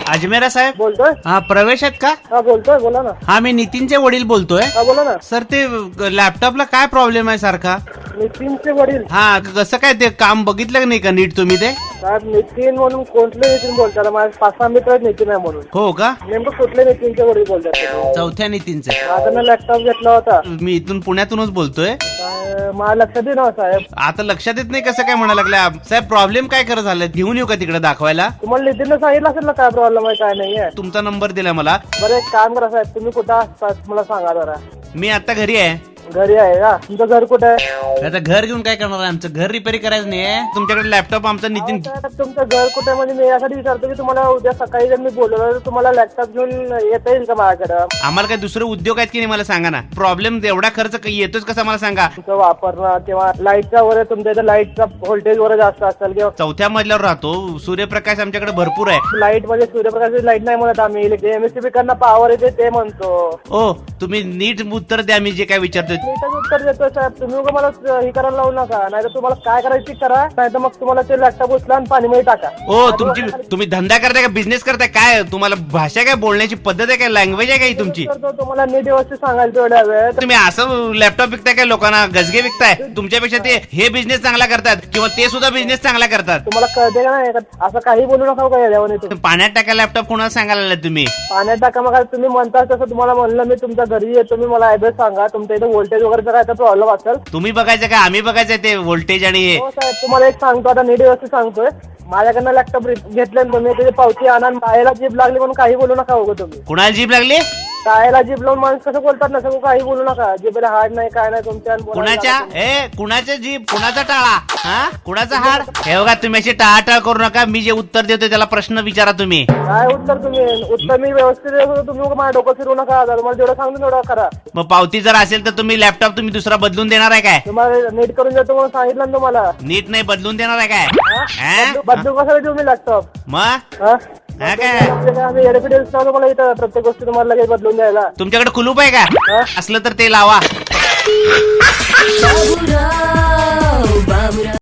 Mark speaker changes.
Speaker 1: अजमेरा साहेब
Speaker 2: बोलतोय.
Speaker 1: हा प्रवेश आहेत का?
Speaker 2: हा बोलतोय, बोला ना.
Speaker 1: हा मी नितीनचे वडील बोलतोय.
Speaker 2: हा बोला ना.
Speaker 1: सर ते लॅपटॉपला काय प्रॉब्लेम आहे सारखा?
Speaker 2: नितीनचे वडील.
Speaker 1: हा कसं काय ते काम बघितलं नाही का नीट तुम्ही ते?
Speaker 2: साहेब नितीन म्हणून कोणते नितीन बोलतात? माझे 5-6 मित्र नितीन आहे म्हणून.
Speaker 1: हो का?
Speaker 2: नेमकं कुठले नितीनचे वडील बोलतात?
Speaker 1: चौथ्या नितीनचे.
Speaker 2: माझा लॅपटॉप घेतला होता.
Speaker 1: मी इथून पुण्यातूनच बोलतोय.
Speaker 2: मला लक्षात येईल ना साहेब.
Speaker 1: आता लक्षात येत नाही कसं काय म्हणा लागल्या साहेब? प्रॉब्लेम काय करत झालं? घेऊन येऊ का तिकडे दाखवायला?
Speaker 2: तुम्हाला नितीनने सांगितलं असेल ना काय प्रॉब्लेम आहे काय नाहीये.
Speaker 1: तुमचा नंबर दिला मला.
Speaker 2: बरं एक काम करा साहेब, तुम्ही कुठं असतात मला सांगा जरा.
Speaker 1: मी आता घरी आहे.
Speaker 2: घरी आहे का? तुमचं घर कुठे आहे?
Speaker 1: आता घर घेऊन काय करणार आहे? आमचं घर रिपेअर करायचं नाहीये. तुमच्याकडे लॅपटॉप आमचा नितीन.
Speaker 2: साहेब, तुमचं घर कुठे म्हणजे मी यासाठी विचारतो की तुम्हाला उद्या सकाळी जर मी बोलवलं तर तुम्हाला लॅपटॉप घेऊन येता येईल का माझ्याकडे?
Speaker 1: आम्हाला काय दुसरे उद्योग आहेत की नाही मला सांगा ना. प्रॉब्लेम एवढा खर्च येतोच कसा मला सांगा.
Speaker 2: तुमचं वापरणं किंवा लाईटचा वगैरे तुमच्या इथे लाईटचा व्होल्टेज वगैरे जास्त असेल किंवा
Speaker 1: चौथ्या मजल्यावर राहतो. सूर्यप्रकाश आमच्याकडे भरपूर आहे.
Speaker 2: लाईट मध्ये सूर्यप्रकाशाची लाईट नाही म्हणत आम्ही. एमएससीबी कडनं पॉवर येते ते म्हणतो.
Speaker 1: ओ तुम्ही नीट उत्तर द्या मी जे काय विचारतोय.
Speaker 2: नीटच उत्तर देतोय साहेब. तुम्ही उगा मला हे करायला लावू नका. नाही तर तुम्हाला काय करायची करा, नाही तर मग तुम्हाला ते लॅपटॉप उचला आणि पाणीमध्ये टाका.
Speaker 1: ओ तुम्ही धंदा करताय का बिझनेस करताय काय? तुम्हाला भाषा काय बोलण्याची पद्धत आहे काय? लँग्वेज आहे काय तुमची?
Speaker 2: तुम्हाला नीट व्यवस्थित सांगायला तेवढ्या वेळ.
Speaker 1: तुम्ही असं लॅपटॉप विकताय काय? लोकांना गजगे विकताय? तुमच्यापेक्षा ते हे बिझनेस चांगला करतात किंवा ते सुद्धा बिझनेस चांगला करतात.
Speaker 2: तुम्हाला कळते का नाही? असं काही बोलू नका का याच्यावर. तुम्ही
Speaker 1: पाण्यात टाका लॅपटॉप कोणाला सांगायला लागलाय तुम्ही?
Speaker 2: पाण्यात टाका. मग तुम्ही म्हणता तसं तुम्हाला म्हणलं मी तुमच्या घरी येतो. तुम्ही मला ऍड्रेस सांगा. तुमच्या इथे व्होल्टेज वगैरे काय प्रॉब्लेम असेल.
Speaker 1: तुम्ही बघायचं का आम्ही बघायचं ते व्होल्टेज आणि हे?
Speaker 2: हो साहेब, तुम्हाला एक सांगतो आता नीट व्यवस्थित सांगतोय. माझ्याकडनं लॅपटॉप घेतले तुम्ही त्याची पावती आणा. पायाला जीभ लागली म्हणून काही बोलू नका हो तुम्ही.
Speaker 1: कुणाला जीभ लागली?
Speaker 2: पायाला जीभ लावून माणूस कसं बोलतात ना, सगळं काही बोलू नका. जीभला हाड नाही काय नाही तुमच्या.
Speaker 1: कुणाच्या कुणाच्या जीभ कुणाचा टाळा? हा कुणाचा हाड? हे बघा तुम्ही अशी टाळाटाळ करू नका. मी जे उत्तर देतोय त्याला प्रश्न विचारा तुम्ही.
Speaker 2: काय उत्तर? तुम्ही उत्तर मी व्यवस्थित देतो. तुम्ही माझ्या डोकं फिरू नका. तुम्हाला जेवढं सांगतो तेवढं करा.
Speaker 1: मग पावती जर असेल तर तुम्ही लॅपटॉप तुम्ही दुसरा बदलून देणार आहे काय?
Speaker 2: तुम्हाला नीट करून देतो म्हणून सांगितलं ना तुम्हाला.
Speaker 1: नीट नाही बदलून देणार आहे काय?
Speaker 2: बदलू कशाला देऊ मी लॅपटॉप?
Speaker 1: मग
Speaker 2: हा
Speaker 1: काय
Speaker 2: आम्ही एडपिडिएल तुम्हाला इथं प्रत्येक गोष्टी तुम्हाला लगेच बदलून द्यायला.
Speaker 1: तुमच्याकडे कुलूप आहे का? असलं तर ते लावा.